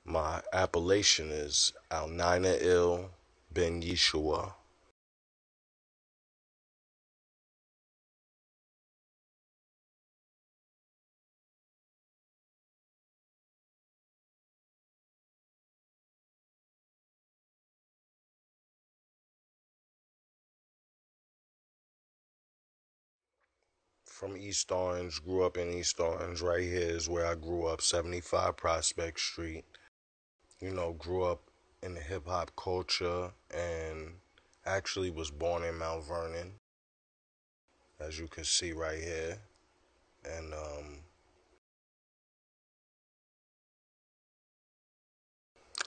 My appellation is Al-Nina Il Ben Yeshuah. From East Orange, grew up in East Orange. Right here is where I grew up, 75 Prospect Street. Grew up in the hip hop culture and actually was born in Mount Vernon, as you can see right here. And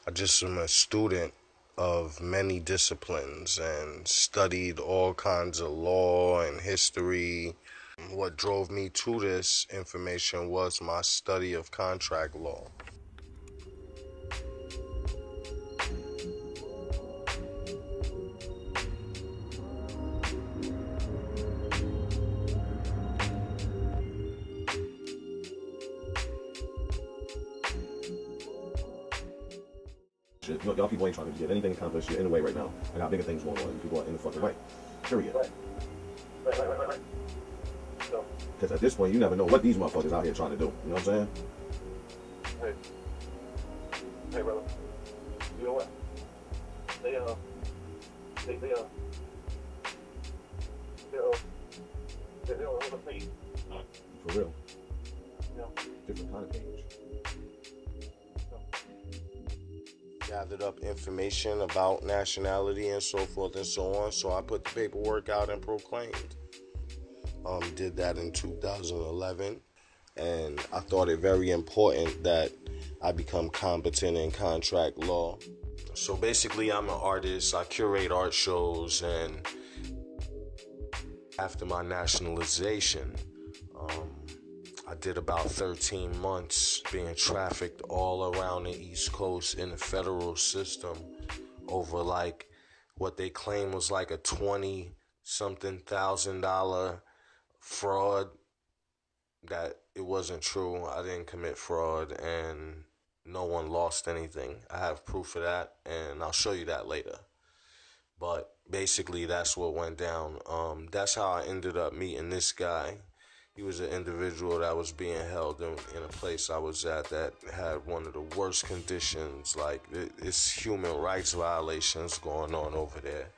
I just am a student of many disciplines and studied all kinds of law and history. What drove me to this information was my study of contract law. Shit, y'all people ain't trying to get anything accomplished anyway right now. I got bigger things going on. People are in the fucking way. Period. Right. So, Because at this point, you never know what these motherfuckers out here trying to do. You know what I'm saying? hey, brother. You know what? They're on the page. For real. You know? Different kind of page. Gathered up information about nationality and so forth and so on, so I put the paperwork out and proclaimed. Did that in 2011, and I thought it very important that I become competent in contract law. So basically, I'm an artist. I curate art shows, and after my nationalization, I did about 13 months being trafficked all around the East Coast in the federal system over like what they claim was like a $20-something thousand fraud. That it wasn't true. I didn't commit fraud and no one lost anything. I have proof of that and I'll show you that later. But basically that's what went down. That's how I ended up meeting this guy. He was an individual that was being held in a place I was at that had one of the worst conditions. Like, it's human rights violations going on over there.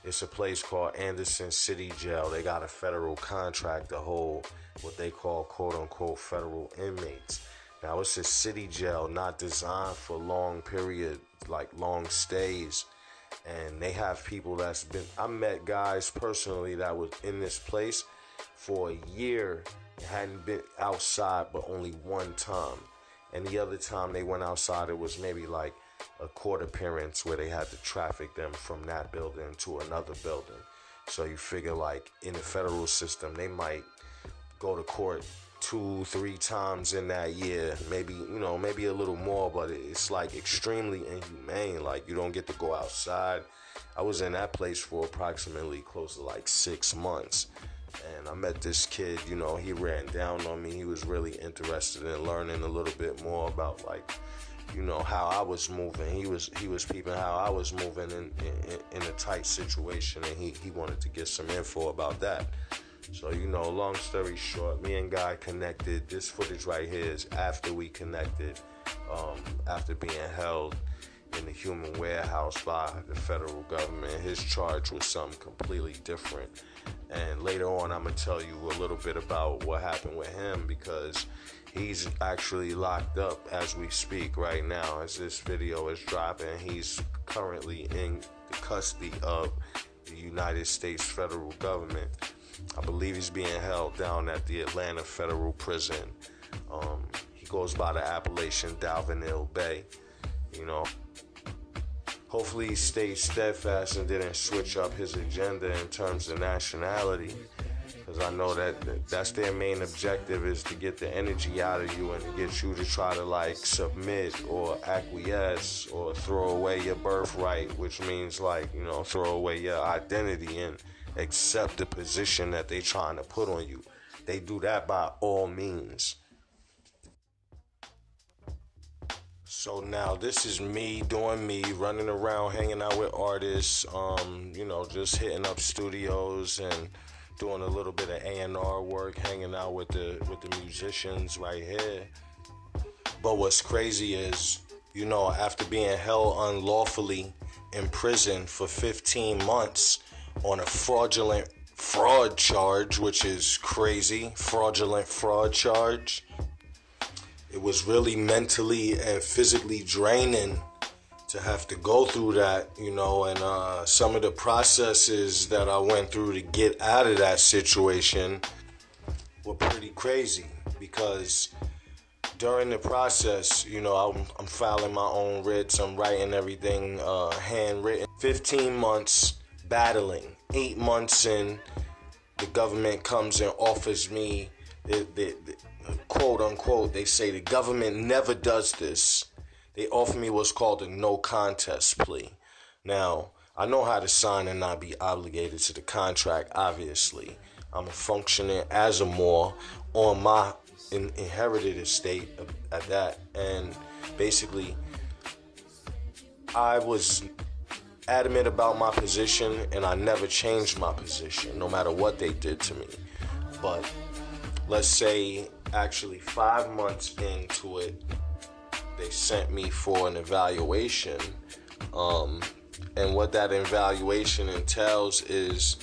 It's a place called Anderson City Jail. They got a federal contract to hold what they call quote-unquote federal inmates. Now, it's a city jail not designed for long period, like long stays. And they have people that's been... I met guys personally that was in this place for a year, hadn't been outside but only one time, and the other time they went outside it was maybe like a court appearance where they had to traffic them from that building to another building. So you figure like in the federal system they might go to court 2-3 times in that year, maybe a little more, but it's like extremely inhumane. Like, you don't get to go outside. I was in that place for approximately close to like 6 months. And I met this kid, he ran down on me. He was really interested in learning a little bit more about, like, how I was moving. He was peeping how I was moving in a tight situation, and he wanted to get some info about that. So, long story short, me and Guy connected. This footage right here is after we connected, after being held in the human warehouse by the federal government. His charge was something completely different. And later on, I'm going to tell you a little bit about what happened with him, because he's actually locked up as we speak right now. As this video is dropping, he's currently in the custody of the United States federal government. I believe he's being held down at the Atlanta Federal Prison. He goes by the appellation Dalvin Bay. Hopefully he stayed steadfast and didn't switch up his agenda in terms of nationality, because I know that's their main objective, is to get the energy out of you and to get you to try to like submit or acquiesce or throw away your birthright, which means like, throw away your identity and accept the position that they trying to put on you. They do that by all means. So now this is me doing me, running around, hanging out with artists, just hitting up studios and doing a little bit of A&R work, hanging out with the musicians right here. But what's crazy is, after being held unlawfully in prison for 15 months on a fraudulent fraud charge, which is crazy, fraudulent fraud charge, it was really mentally and physically draining to have to go through that, and some of the processes that I went through to get out of that situation were pretty crazy, because during the process, I'm filing my own writs, I'm writing everything handwritten. 15 months battling, 8 months in, the government comes and offers me the quote unquote, they say the government never does this. They offer me what's called a no contest plea. Now, I know how to sign and not be obligated to the contract, obviously. I'm functioning as a Moor on my inherited estate at that. And basically, I was adamant about my position, and I never changed my position, no matter what they did to me. But let's say actually 5 months into it, they sent me for an evaluation. And what that evaluation entails is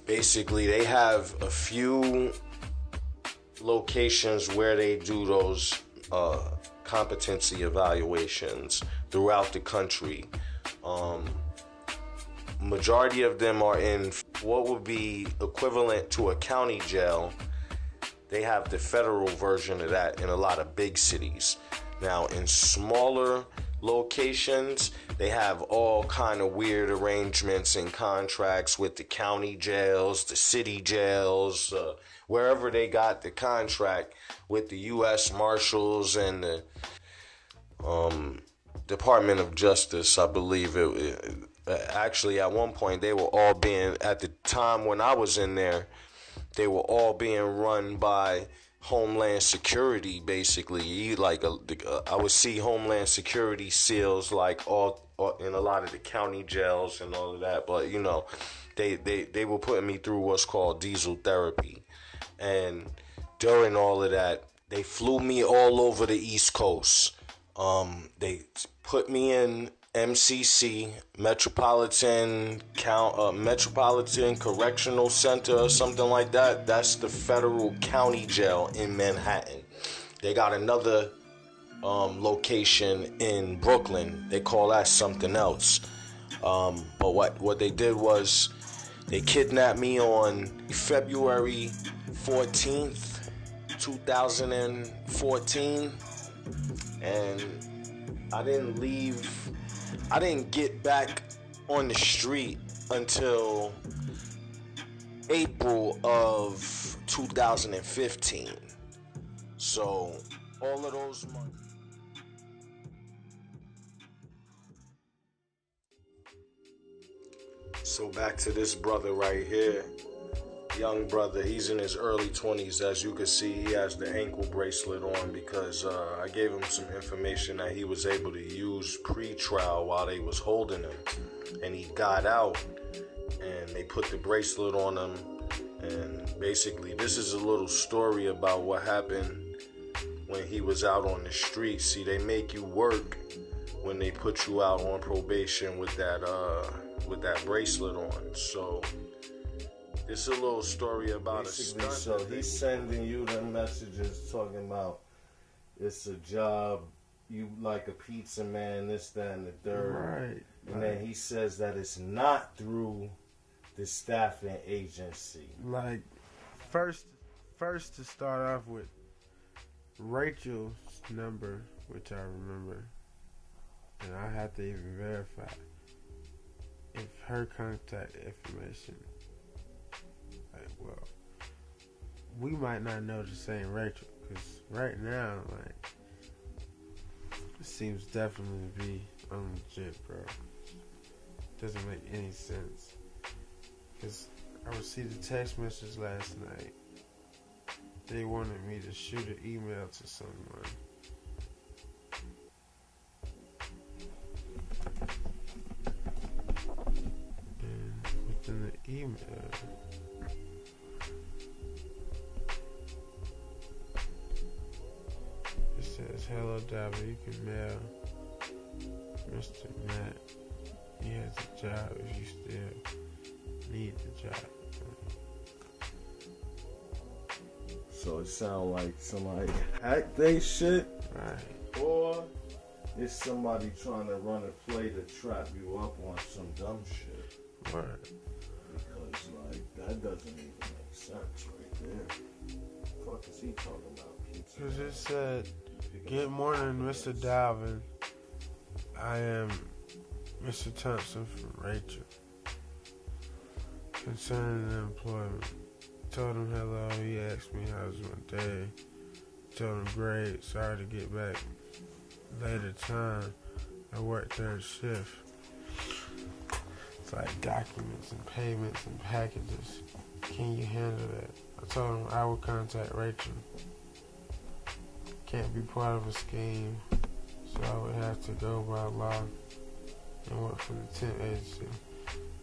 basically they have a few locations where they do those competency evaluations throughout the country. Majority of them are in what would be equivalent to a county jail. They have the federal version of that in a lot of big cities. Now, in smaller locations, they have all kind of weird arrangements and contracts with the county jails, the city jails, wherever they got the contract with the U.S. Marshals and the Department of Justice, I believe it. Actually, at one point, they were all being, at the time when I was in there, they were all being run by Homeland Security, basically. I would see Homeland Security SEALs all in a lot of the county jails and all of that. But they were putting me through what's called diesel therapy, and during all of that, they flew me all over the East Coast. They put me in MCC, Metropolitan Correctional Center or something like that. That's the federal county jail in Manhattan. They got another location in Brooklyn. They call that something else. But what they did was they kidnapped me on February 14th, 2014, and I didn't get back on the street until April of 2015. So all of those months. So back to this brother right here. Young brother, he's in his early 20s. As you can see, he has the ankle bracelet on because I gave him some information that he was able to use pre-trial while they was holding him. And he got out, and they put the bracelet on him. And basically, this is a little story about what happened when he was out on the street. See, they make you work when they put you out on probation with that bracelet on. So it's a little story about basically, a stunt. So he's sending you the messages talking about it's a job, you like a pizza man, this, that, and the third. Right. And then he says that it's not through the staffing agency. Like, first to start off with, Rachel's number, which I remember, and I have to even verify if her contact information. Like, well, we might not know the same Rachel, because right now, like, it seems definitely to be unlegit, bro. Doesn't make any sense. Because I received a text message last night. They wanted me to shoot an email to someone. email. It says, hello, Dabba. You can mail Mr. Matt. He has a job if you still need the job. So it sounds like somebody hacked they shit, Right. or it's somebody trying to run a play to trap you up on some dumb shit. Word. Because, like, that doesn't even make sense right there. What the fuck is he talking about? Pizza? Because it said, good morning, Mr. Dalvin. I am Mr. Thompson from Rachel. Concerning the employment. Told him hello. He asked me how was my day. Told him great. Sorry to get back later time. I work third shift. It's like documents and payments and packages. Can you handle that? I told him I will contact Rachel. Can't be part of a scheme, so I would have to go by law and work for the temp agency.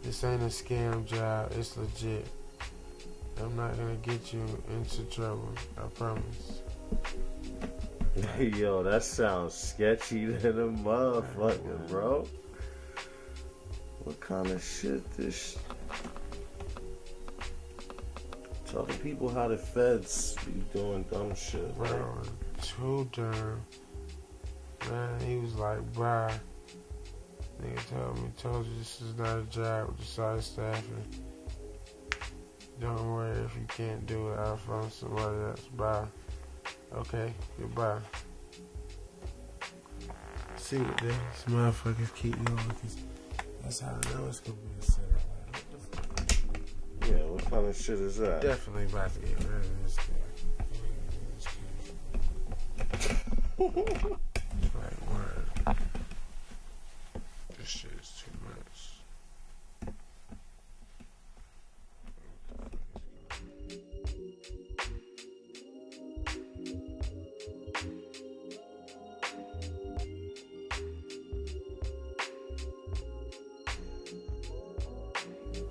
This ain't a scam job, it's legit. I'm not gonna get you into trouble, I promise. Hey, yo, that sounds sketchy than a motherfucker, bro. What kind of shit this? Telling people how the feds be doing dumb shit. Bro, Right? too dumb. Man, he was like, bye. Nigga told you this is not a job with the side staffing. Don't worry if you can't do it, I'll find somebody else. Bye. Okay, goodbye. See what these motherfuckers keep doing, because that's how I know it's gonna be a setup. Like, what the fuck? Yeah, what kind of shit is that? Definitely about to get rid of this guy. Like, word. This shit is too much.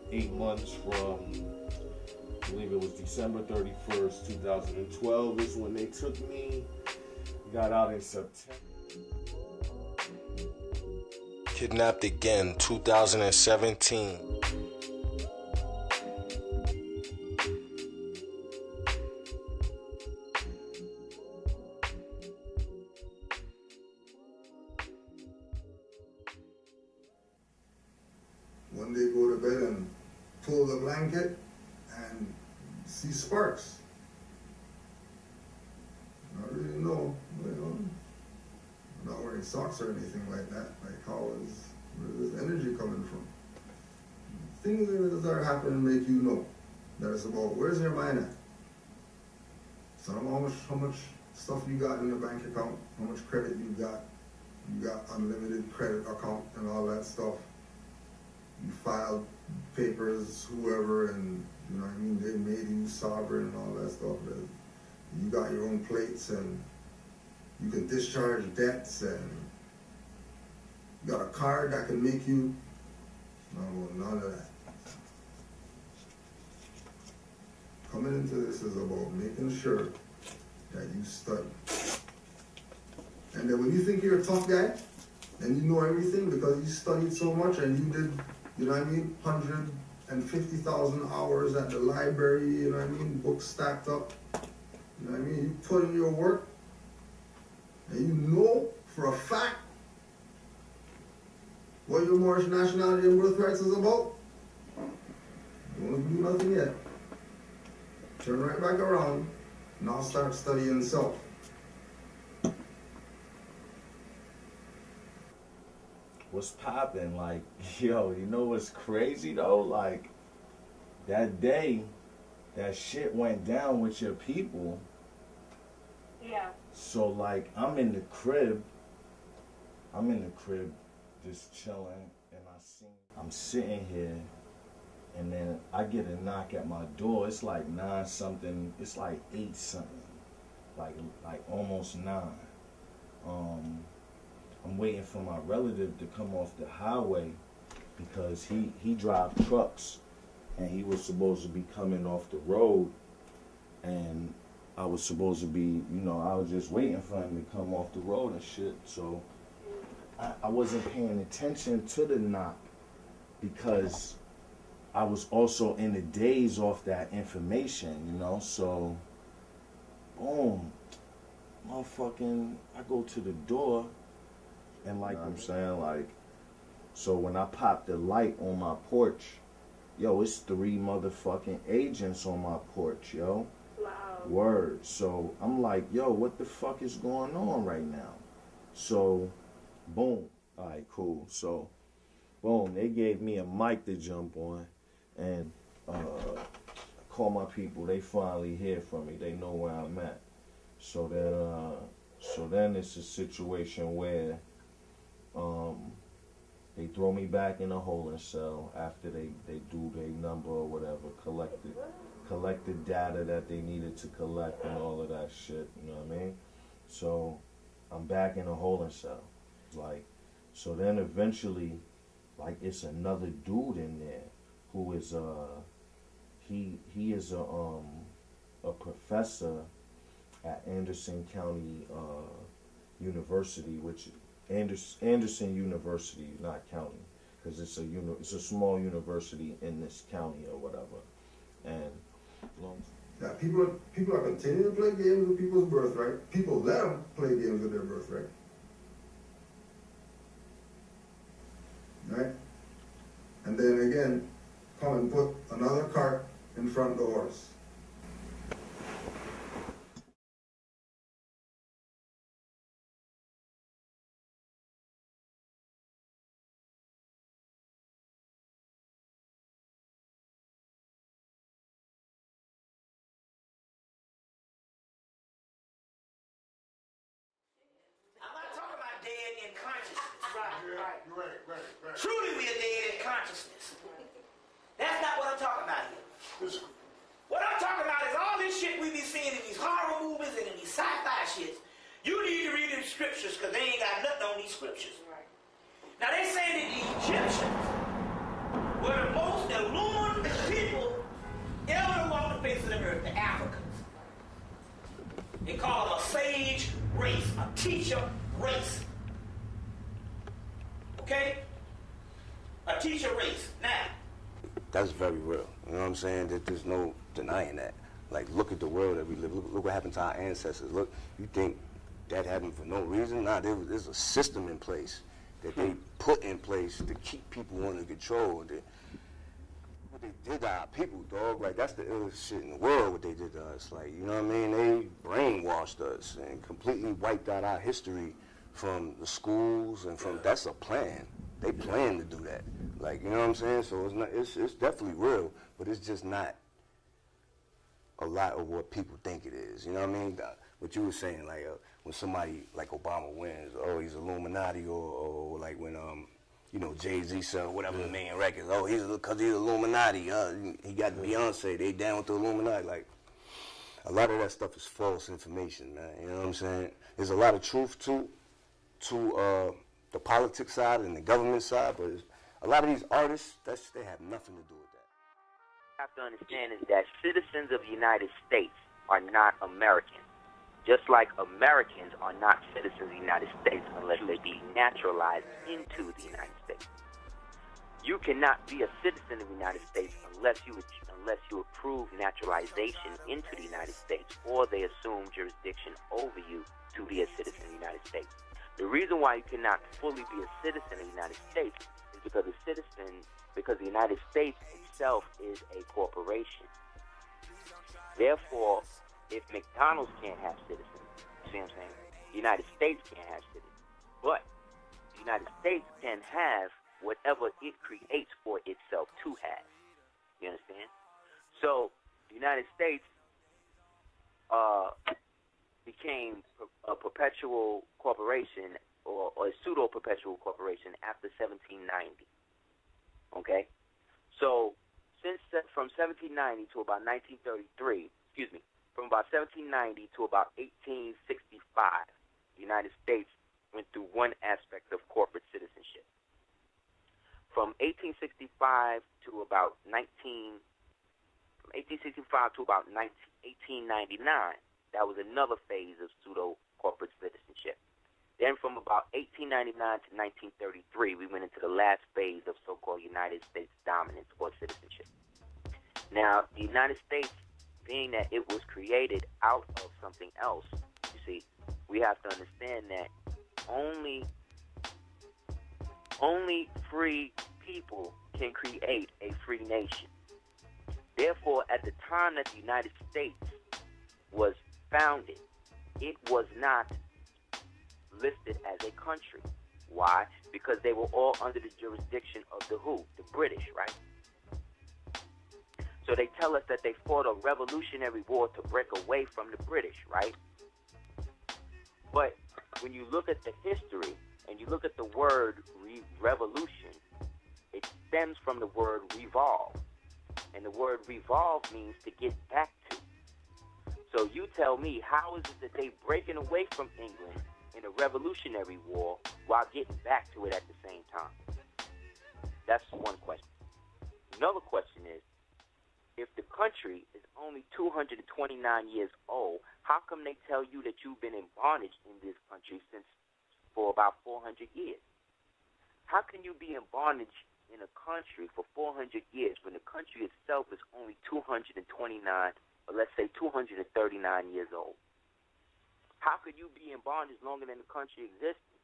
8 months from, I believe it was December 31st, 2012 is when they took me. Got out in September. Kidnapped again, 2017. One day go to bed and pull the blanket and see sparks. I really know, I'm not wearing socks or anything like that. Like, where is this energy coming from? Things that are happening make you know that it's about where's your mind at. So how much stuff you got in your bank account, how much credit you got unlimited credit account and all that stuff. You filed papers, whoever, and you know what I mean, they made you sovereign and all that stuff. You got your own plates and you can discharge debts and you got a card that can make you, no, none of that. Coming into this is about making sure that you study. And then when you think you're a tough guy and you know everything because you studied so much and you did, you know what I mean, 150,000 hours at the library, you know what I mean, books stacked up, you know what I mean, you put in your work, and you know for a fact what your Moorish nationality and birthrights is about. You don't do nothing yet. Turn right back around, now start studying self. What's poppin'? Like, yo, you know what's crazy though? Like, that day, that shit went down with your people. Yeah. So, like, I'm in the crib just chilling, and I'm sitting here, and then I get a knock at my door. It's like 9 something, it's like 8 something, like almost 9. I'm waiting for my relative to come off the highway because he drives trucks and he was supposed to be coming off the road, and I was supposed to be, I was just waiting for him to come off the road and shit. So I wasn't paying attention to the knock because I was also in the daze off that information, So, boom, motherfucking, I go to the door, and like I'm saying, like, so when I pop the light on my porch, yo, it's 3 motherfucking agents on my porch, yo. Wow. Word. So I'm like, yo, what the fuck is going on right now? So, boom. All right, cool. So, boom, they gave me a mic to jump on, and call my people. They finally hear from me. They know where I'm at. So then it's a situation where they throw me back in a holding cell after they do their number or whatever, collected data that they needed to collect and all of that shit, you know what I mean? So I'm back in a holding cell. Like, so then eventually, like, it's another dude in there who is he is a professor at Anderson County University, which Anderson University, not county, because it's a small university in this county or whatever. And now people are continuing to play games with people's birthright. People let them play games with their birthright. Right? And then again, come and put another cart in front of the horse. Right. Truly we are dead in consciousness. That's not what I'm talking about here. What I'm talking about is all this shit we be seeing in these horror movies and in these sci-fi shits. You need to read the scriptures because they ain't got nothing on these scriptures. Now they say that the Egyptians were the most illumined people ever to walk the face of the earth, the Africans. They call it a sage race, a teacher race. Okay? A teacher race. Now. That's very real. You know what I'm saying? That there's no denying that. Like, look at the world that we live. Look what happened to our ancestors. Look, you think that happened for no reason? Nah, there's a system in place that they put in place to keep people under control. What they did to our people, dog, like, that's the illest shit in the world, what they did to us. Like, you know what I mean? They brainwashed us and completely wiped out our history from the schools and from, that's a plan. They plan to do that. Like, you know what I'm saying? So it's definitely real, but it's just not a lot of what people think it is. You know what I mean? What you were saying, like, when somebody like Obama wins, oh, he's Illuminati, or like when, you know, Jay-Z sell whatever the main records, oh, because he's Illuminati, he got Beyonce, they down with the Illuminati. Like, a lot of that stuff is false information, man. You know what I'm saying? There's a lot of truth to the politics side and the government side, but a lot of these artists, they have nothing to do with that. What you have to understand is that citizens of the United States are not Americans. Just like Americans are not citizens of the United States unless they be naturalized into the United States. You cannot be a citizen of the United States unless you approve naturalization into the United States, or they assume jurisdiction over you to be a citizen of the United States. The reason why you cannot fully be a citizen of the United States is because the United States itself is a corporation. Therefore, if McDonald's can't have citizens, you see what I'm saying? The United States can't have citizens. But the United States can have whatever it creates for itself to have. You understand? So, the United States became a perpetual corporation or a pseudo-perpetual corporation after 1790. Okay? So, from 1790 to about 1933, from about 1790 to about 1865, the United States went through one aspect of corporate citizenship. From 1865 to about 19 from 1865 to about 1899, that was another phase of pseudo-corporate citizenship. Then from about 1899 to 1933, we went into the last phase of so-called United States dominance or citizenship. Now, the United States, being that it was created out of something else, you see, we have to understand that only free people can create a free nation. Therefore, at the time that the United States was founded, it was not listed as a country. Why? Because they were all under the jurisdiction of the who? The British, right? So they tell us that they fought a revolutionary war to break away from the British, right? But when you look at the history and you look at the word revolution, it stems from the word revolve. And the word revolve means to get back to. So you tell me, how is it that they breaking away from England in a revolutionary war while getting back to it at the same time? That's one question. Another question is, if the country is only 229 years old, how come they tell you that you've been in bondage in this country for about 400 years? How can you be in bondage in a country for 400 years when the country itself is only 229, or let's say 239 years old? How could you be in bondage longer than the country existed?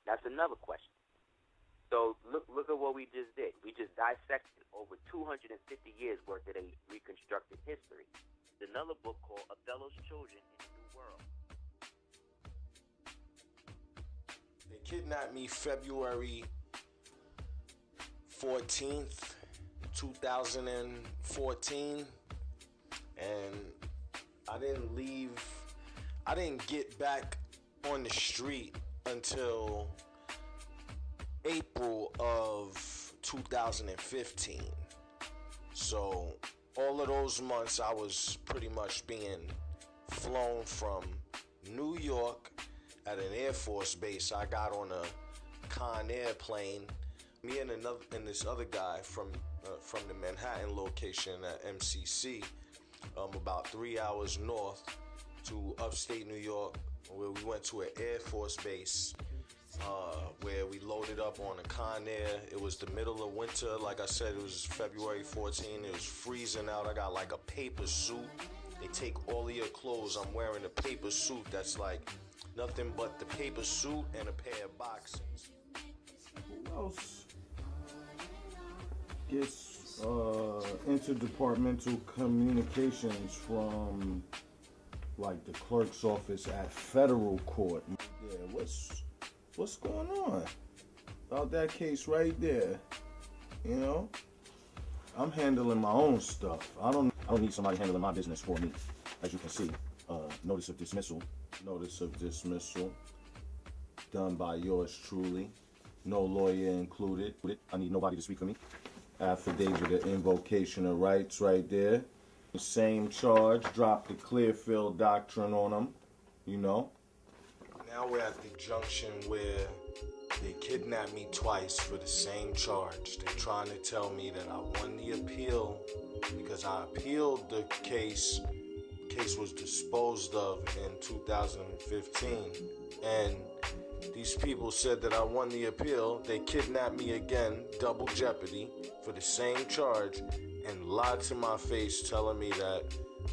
That's another question. So look at what we just did. We just dissected over 250 years worth of a reconstructed history. There's another book called Othello's Children in the New World. They kidnapped me February 14th, 2014, and I didn't get back on the street until April of 2015. So all of those months I was pretty much being flown from New York at an Air Force base. I got on a Conair plane. Me and this other guy from the Manhattan location at MCC, about 3 hours north to upstate New York, where we went to an Air Force base, where we loaded up on a Conair. It was the middle of winter. Like I said, it was February 14. It was freezing out. I got like a paper suit. They take all of your clothes. I'm wearing a paper suit that's like nothing but the paper suit and a pair of boxers. Who else gets interdepartmental communications from like the clerk's office at federal court? Yeah, what's going on about that case right there? You know, I'm handling my own stuff. I don't need somebody handling my business for me. As you can see, notice of dismissal done by yours truly, no lawyer included. I need nobody to speak for me. Affidavit of invocation of rights right there. The same charge, drop the Clearfield doctrine on them, you know. Now we're at the junction where they kidnapped me twice for the same charge. They're trying to tell me that I won the appeal because I appealed the case. The case was disposed of in 2015. And these people said that I won the appeal. They kidnapped me again, double jeopardy, for the same charge, and lied to my face telling me that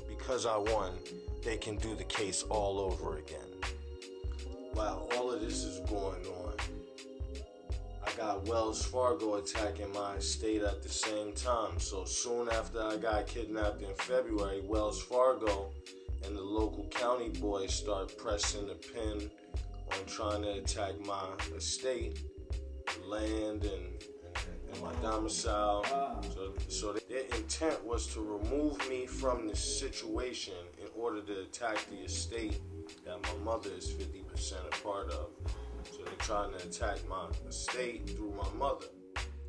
because I won, they can do the case all over again. While all of this is going on, I got Wells Fargo attacking my estate at the same time. So soon after I got kidnapped in February, Wells Fargo and the local county boys start pressing the pin on trying to attack my estate, land, and my domicile. So their intent was to remove me from the situation in order to attack the estate that my mother is 50% a part of. So they're trying to attack my estate through my mother.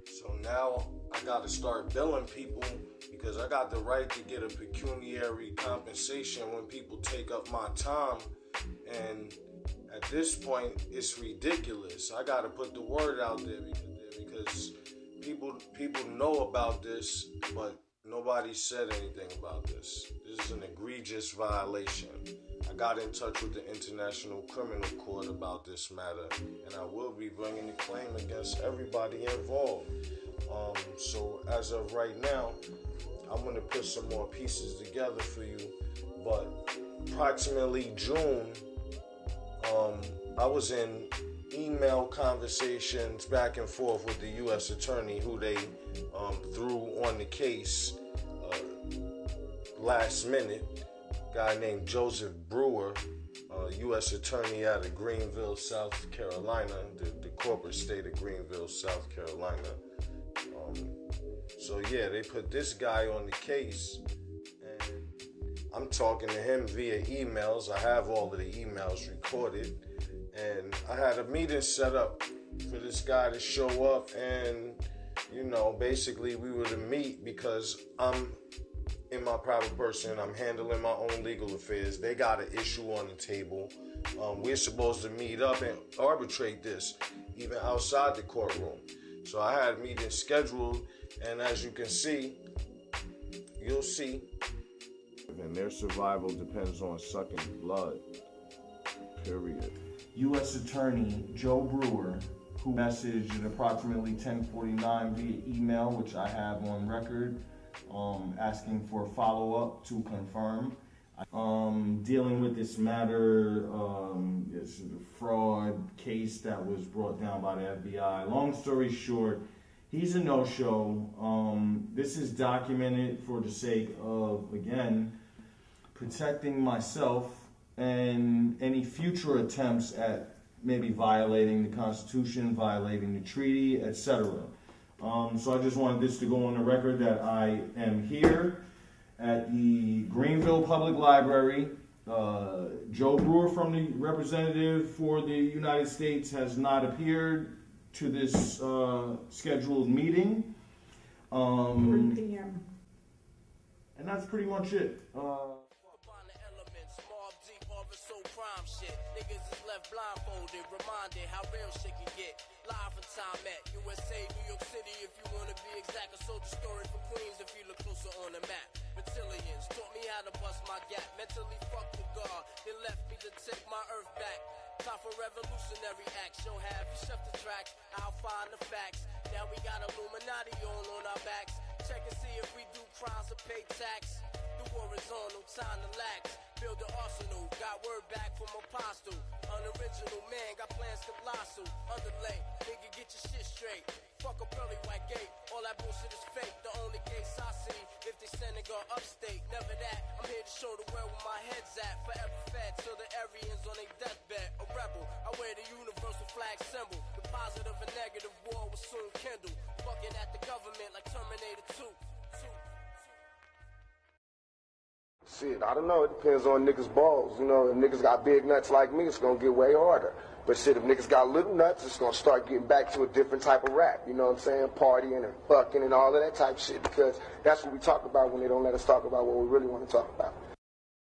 So now I got to start billing people because I got the right to get a pecuniary compensation when people take up my time. And at this point, it's ridiculous. I got to put the word out there because people know about this, but nobody said anything about this. This is an egregious violation. I got in touch with the International Criminal Court about this matter, and I will be bringing a claim against everybody involved. So as of right now, I'm going to put some more pieces together for you. But approximately June, I was in email conversations back and forth with the U.S. attorney who they threw on the case last minute. A guy named Joseph Brewer, U.S. attorney out of Greenville, South Carolina, the corporate state of Greenville, South Carolina. So yeah, they put this guy on the case, and I'm talking to him via emails. I have all of the emails recorded, and I had a meeting set up for this guy to show up, and basically we were to meet because I'm in my private person. I'm handling my own legal affairs. They got an issue on the table. We're supposed to meet up and arbitrate this, even outside the courtroom. So I had meetings scheduled, and as you can see, you'll see. And their survival depends on sucking blood. Period. U.S. Attorney Joe Brewer, who messaged at approximately 10:49 via email, which I have on record, asking for a follow-up to confirm. Dealing with this matter, it's a fraud case that was brought down by the FBI. Long story short, he's a no-show. This is documented for the sake of, again, protecting myself and any future attempts at maybe violating the Constitution, violating the treaty, etc. So I just wanted this to go on the record that I am here at the Greenville Public Library. Joe Brewer, from the representative for the United States, has not appeared to this scheduled meeting. 3 p.m. And that's pretty much it. Niggas is left blindfolded, reminded how real shit can get. Live in time at USA, New York City, if you wanna be exact. A soldier story from Queens, if you look closer on the map. Reptilians taught me how to bust my gap. Mentally fucked with God, they left me to take my earth back. Time for revolutionary acts. Yo, have you shuffled the track? I'll find the facts. Now we got Illuminati all on our backs. Check and see if we do crimes or pay tax. The war is on, no time to lax. Build the arsenal, got word back from Apostle. Unoriginal man, got plans colossal. Underlay, nigga, get your shit straight. Fuck a pearly white gate, all that bullshit is fake. The only gates I see, if they send a girl upstate. Never that, I'm here to show the world where my head's at. Forever fed till the Aryans on their deathbed. A rebel, I wear the universal flag symbol. The positive and negative war will soon kindle. Fucking at the government like Terminator 2. Shit, I don't know. It depends on niggas' balls. If niggas got big nuts like me, it's gonna get way harder. But shit, if niggas got little nuts, it's gonna start getting back to a different type of rap. You know what I'm saying? Partying and fucking and all of that type of shit. Because that's what we talk about when they don't let us talk about what we really want to talk about.